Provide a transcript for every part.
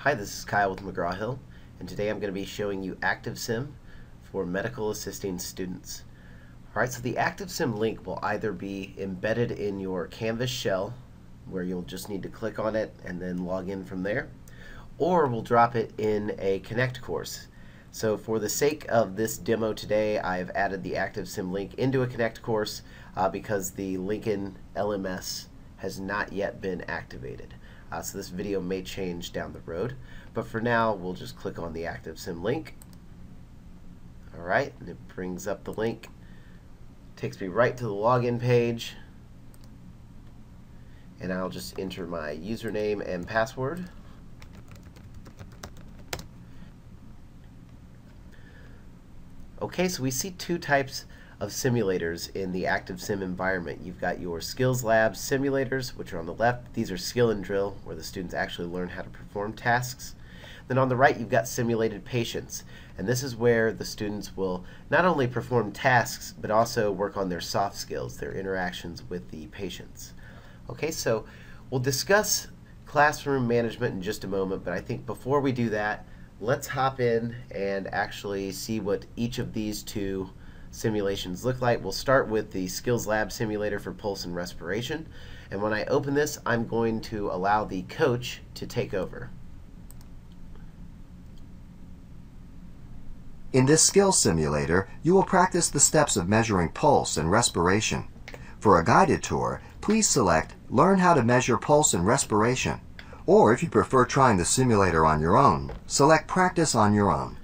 Hi, this is Kyle with McGraw-Hill, and today I'm going to be showing you ActivSim for medical assisting students. Alright, so the ActivSim link will either be embedded in your Canvas shell, where you'll just need to click on it and then log in from there, or we'll drop it in a Connect course. So for the sake of this demo today, I've added the ActivSim link into a Connect course because the Lincoln LMS has not yet been activated. So this video may change down the road, but for now we'll just click on the ActivSim link. Alright, and it brings up the link, takes me right to the login page, and I'll just enter my username and password. Okay, so we see two types of simulators in the ActivSim environment. You've got your Skills Lab simulators, which are on the left. These are skill and drill, where the students actually learn how to perform tasks. Then on the right, you've got simulated patients, and this is where the students will not only perform tasks, but also work on their soft skills, their interactions with the patients. Okay, so we'll discuss classroom management in just a moment, but I think before we do that, let's hop in and actually see what each of these two simulations look like. We'll start with the Skills Lab simulator for pulse and respiration, and when I open this, I'm going to allow the coach to take over. In this skills simulator, you will practice the steps of measuring pulse and respiration. For a guided tour, please select Learn how to measure pulse and respiration, or if you prefer trying the simulator on your own, select Practice on your own.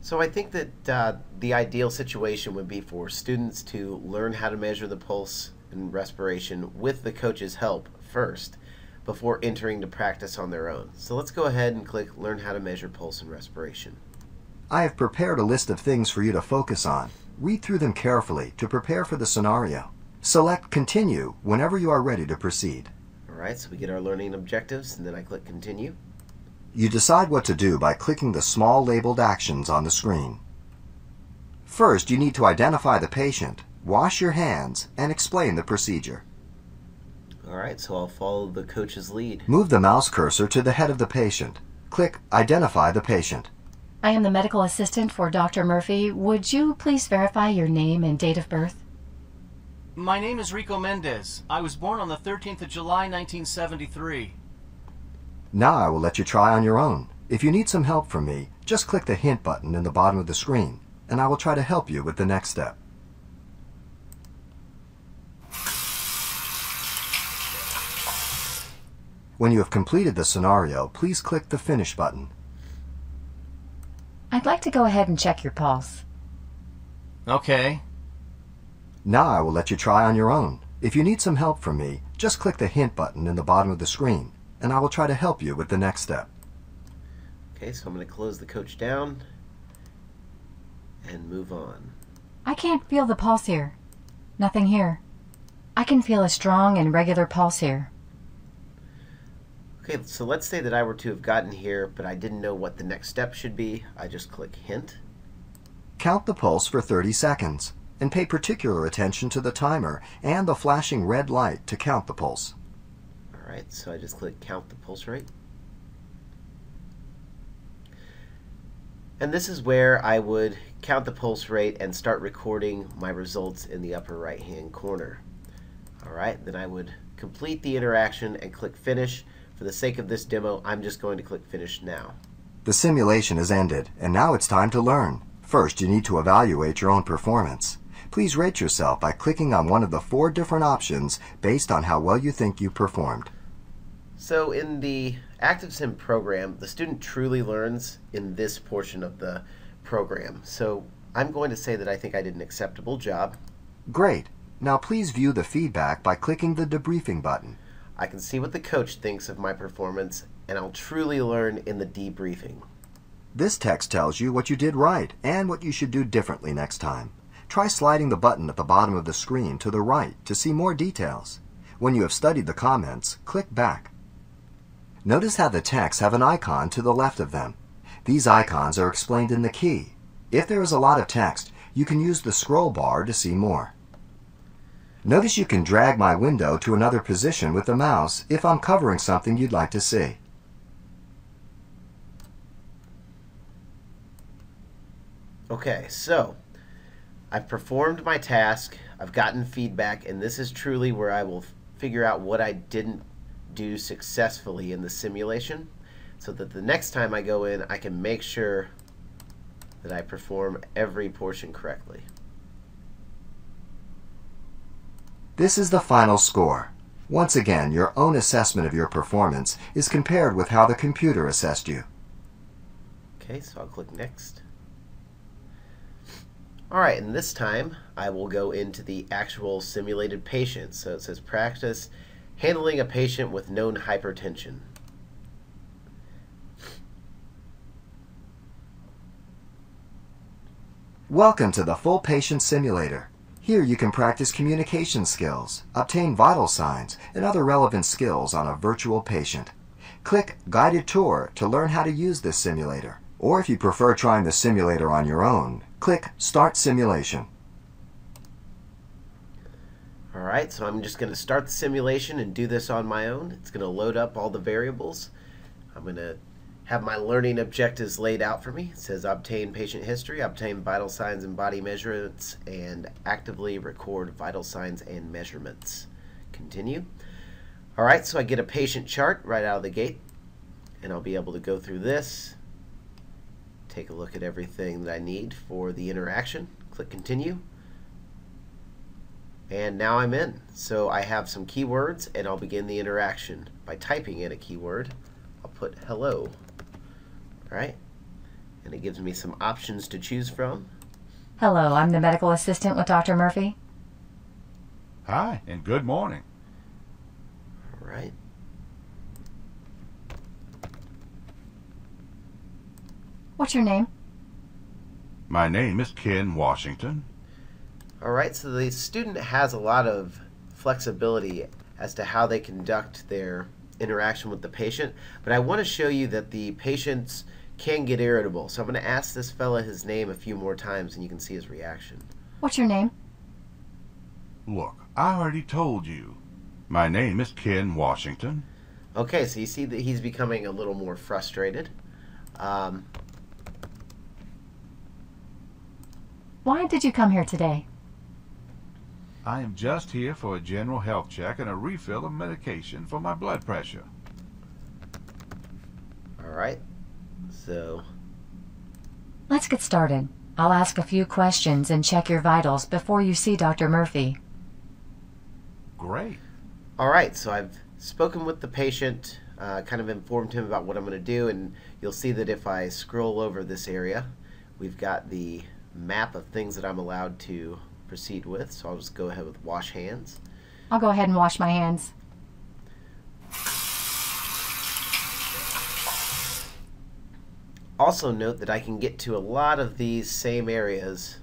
So I think that the ideal situation would be for students to learn how to measure the pulse and respiration with the coach's help first before entering to practice on their own. So let's go ahead and click Learn how to measure pulse and respiration. I have prepared a list of things for you to focus on. Read through them carefully to prepare for the scenario. Select Continue whenever you are ready to proceed. Alright, so we get our learning objectives, and then I click Continue. You decide what to do by clicking the small labeled actions on the screen. First, you need to identify the patient, wash your hands, and explain the procedure. Alright, so I'll follow the coach's lead. Move the mouse cursor to the head of the patient. Click Identify the patient. I am the medical assistant for Dr. Murphy. Would you please verify your name and date of birth? My name is Rico Mendez. I was born on the 13th of July, 1973. Now I will let you try on your own. If you need some help from me, just click the Hint button in the bottom of the screen, and I will try to help you with the next step. When you have completed the scenario, please click the Finish button. I'd like to go ahead and check your pulse. Okay. Now I will let you try on your own. If you need some help from me, just click the Hint button in the bottom of the screen, and I will try to help you with the next step. Okay, so I'm going to close the coach down and move on. I can't feel the pulse here. Nothing here. I can feel a strong and regular pulse here. Okay, so let's say that I were to have gotten here, but I didn't know what the next step should be. I just click Hint. Count the pulse for 30 seconds, and pay particular attention to the timer and the flashing red light to count the pulse. Alright, so I just click Count the pulse rate. And this is where I would count the pulse rate and start recording my results in the upper right hand corner. Alright, then I would complete the interaction and click Finish. For the sake of this demo, I'm just going to click Finish now. The simulation has ended, and now it's time to learn. First, you need to evaluate your own performance. Please rate yourself by clicking on one of the 4 different options based on how well you think you performed. So in the ActivSim program, the student truly learns in this portion of the program. So I'm going to say that I think I did an acceptable job. Great. Now please view the feedback by clicking the Debriefing button. I can see what the coach thinks of my performance, and I'll truly learn in the debriefing. This text tells you what you did right and what you should do differently next time. Try sliding the button at the bottom of the screen to the right to see more details. When you have studied the comments, click Back. Notice how the texts have an icon to the left of them. These icons are explained in the key. If there is a lot of text, you can use the scroll bar to see more. Notice you can drag my window to another position with the mouse if I'm covering something you'd like to see. Okay, so I've performed my task, I've gotten feedback, and this is truly where I will figure out what I didn't do successfully in the simulation so that the next time I go in, I can make sure that I perform every portion correctly. This is the final score. Once again, your own assessment of your performance is compared with how the computer assessed you. Okay, so I'll click Next. Alright, and this time I will go into the actual simulated patient. So it says practice handling a patient with known hypertension. Welcome to the Full Patient Simulator. Here you can practice communication skills, obtain vital signs, and other relevant skills on a virtual patient. Click Guided Tour to learn how to use this simulator. Or if you prefer trying the simulator on your own, click Start Simulation. Alright, so I'm just going to start the simulation and do this on my own. It's going to load up all the variables. I'm going to have my learning objectives laid out for me. It says obtain patient history, obtain vital signs and body measurements, and actively record vital signs and measurements. Continue. Alright, so I get a patient chart right out of the gate, and I'll be able to go through this, take a look at everything that I need for the interaction. Click Continue. And now I'm in. So I have some keywords, and I'll begin the interaction by typing in a keyword. I'll put hello. Right? And it gives me some options to choose from. Hello, I'm the medical assistant with Dr. Murphy. Hi, and good morning. All right. What's your name? My name is Ken Washington. All right, so the student has a lot of flexibility as to how they conduct their interaction with the patient, but I want to show you that the patients can get irritable. So I'm going to ask this fella his name a few more times and you can see his reaction. What's your name? Look, I already told you. My name is Ken Washington. Okay, so you see that he's becoming a little more frustrated. Why did you come here today? I am just here for a general health check and a refill of medication for my blood pressure. All right, so Let's get started. I'll ask a few questions and check your vitals before you see Dr. Murphy. Great. all right, so I've spoken with the patient, kind of informed him about what I'm going to do, and you'll see that if I scroll over this area, we've got the map of things that I'm allowed to proceed with. So I'll just go ahead with wash hands. I'll go ahead and wash my hands. Also note that I can get to a lot of these same areas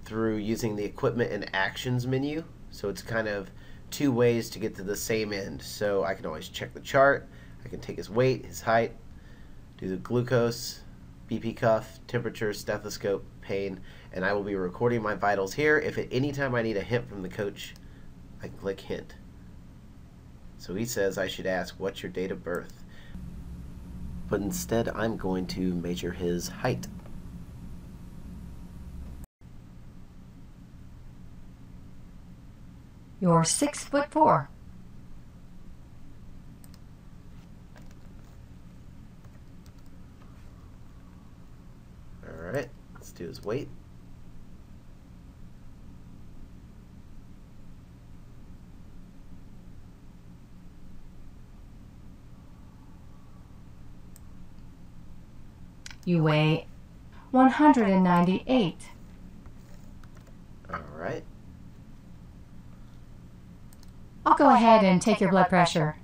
through using the equipment and actions menu. So it's kind of two ways to get to the same end. So I can always check the chart, I can take his weight, his height, do the glucose, BP cuff, temperature, stethoscope, pain, and I will be recording my vitals here. If at any time I need a hint from the coach, I can click hint. So he says I should ask, what's your date of birth? But instead I'm going to measure his height. You're 6'4". Alright, let's do his weight. You weigh 198. Alright. I'll go ahead and take your blood pressure.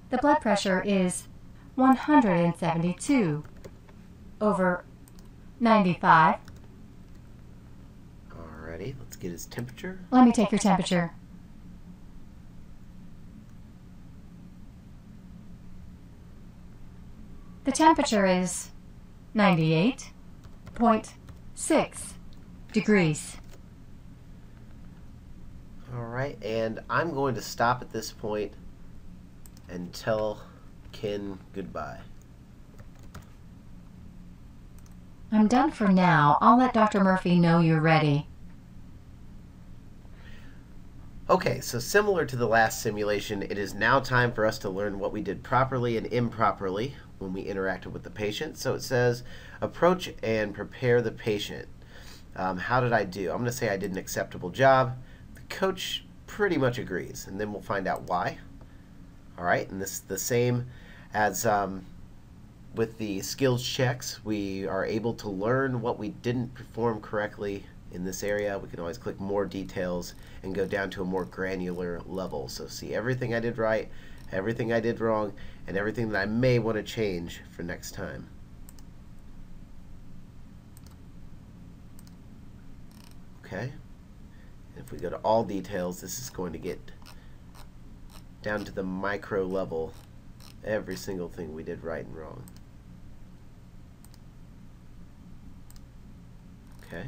The blood pressure is 172 over 95. Alrighty, let's get his temperature. Let me take your temperature. The temperature is 98.6 Degrees. Alright, and I'm going to stop at this point and tell Ken goodbye. I'm done for now. I'll let Dr. Murphy know you're ready. Okay, so similar to the last simulation, it is now time for us to learn what we did properly and improperly when we interacted with the patient. So it says, approach and prepare the patient. How did I do? I'm going to say I did an acceptable job. The coach pretty much agrees, and then we'll find out why. All right, and this is the same as with the skills checks. We are able to learn what we didn't perform correctly in this area. We can always click more details and go down to a more granular level. So see everything I did right, everything I did wrong, and everything that I may want to change for next time. Okay, if we go to all details, this is going to get down to the micro level, every single thing we did right and wrong. Okay,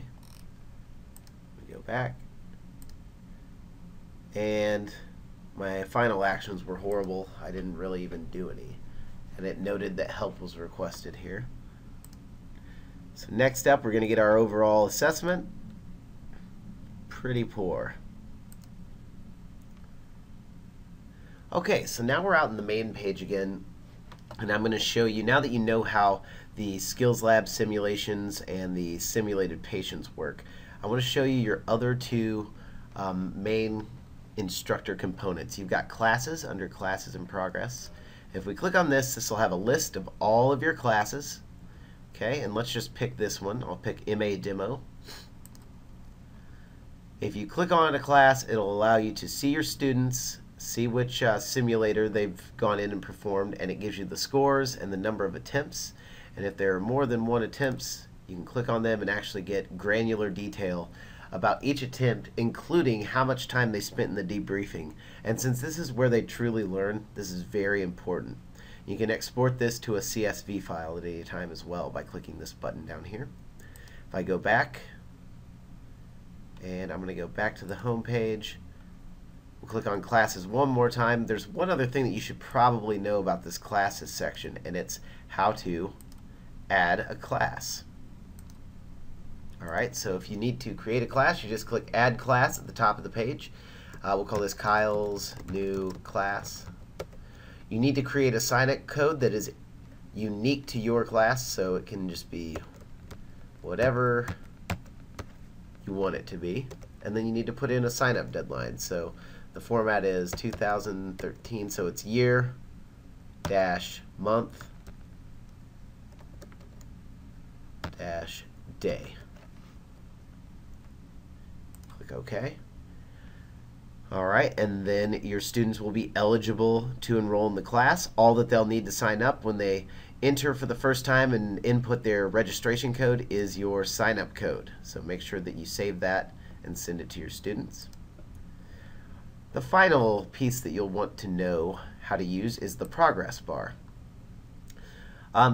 we go back, and my final actions were horrible. I didn't really even do any, and it noted that help was requested here. So next up, we're going to get our overall assessment. Pretty poor. Okay, so now we're out in the main page again, and I'm going to show you, now that you know how the Skills Lab simulations and the simulated patients work, I want to show you your other two main instructor components. You've got classes under classes in progress. If we click on this, this will have a list of all of your classes. Okay, and let's just pick this one. I'll pick MA Demo. If you click on a class, it'll allow you to see your students, see which simulator they've gone in and performed, and it gives you the scores and the number of attempts. And if there are more than one attempts, you can click on them and actually get granular detail about each attempt, including how much time they spent in the debriefing. And since this is where they truly learn, this is very important. You can export this to a CSV file at any time as well by clicking this button down here. If I go back, and I'm going to go back to the home page, we'll click on classes one more time. There's one other thing that you should probably know about this classes section, and it's how to add a class. Alright, so if you need to create a class, you just click add class at the top of the page. We'll call this Kyle's new class. You need to create a sign-up code that is unique to your class, so it can just be whatever you want it to be. And then you need to put in a sign-up deadline. So the format is 2013, so it's year dash month dash day. Click OK. Alright, and then your students will be eligible to enroll in the class. All that they'll need to sign up when they enter for the first time and input their registration code is your sign-up code. So make sure that you save that and send it to your students. The final piece that you'll want to know how to use is the progress bar.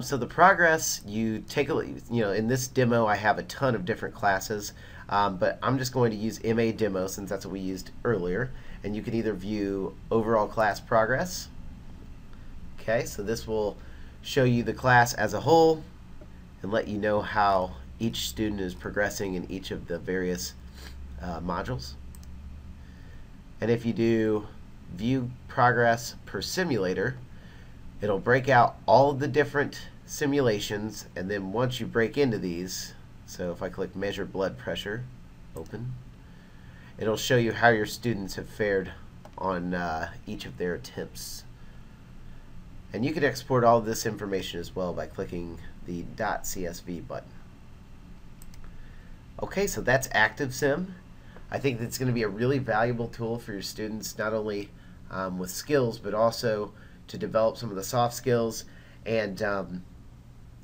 So the progress, you take a, in this demo I have a ton of different classes, but I'm just going to use MA Demo since that's what we used earlier. And you can either view overall class progress. Okay, so this will show you the class as a whole and let you know how each student is progressing in each of the various modules. And if you do view progress per simulator, it'll break out all of the different simulations, and then once you break into these, so if I click measure blood pressure, open, it'll show you how your students have fared on each of their attempts. And you can export all of this information as well by clicking the .csv button. Okay, so that's ActivSim. I think that's going to be a really valuable tool for your students, not only with skills, but also to develop some of the soft skills. And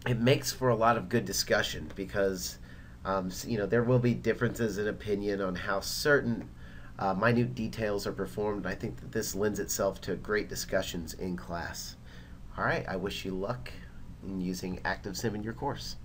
it makes for a lot of good discussion because there will be differences in opinion on how certain minute details are performed. And I think that this lends itself to great discussions in class. All right, I wish you luck in using ActivSim in your course.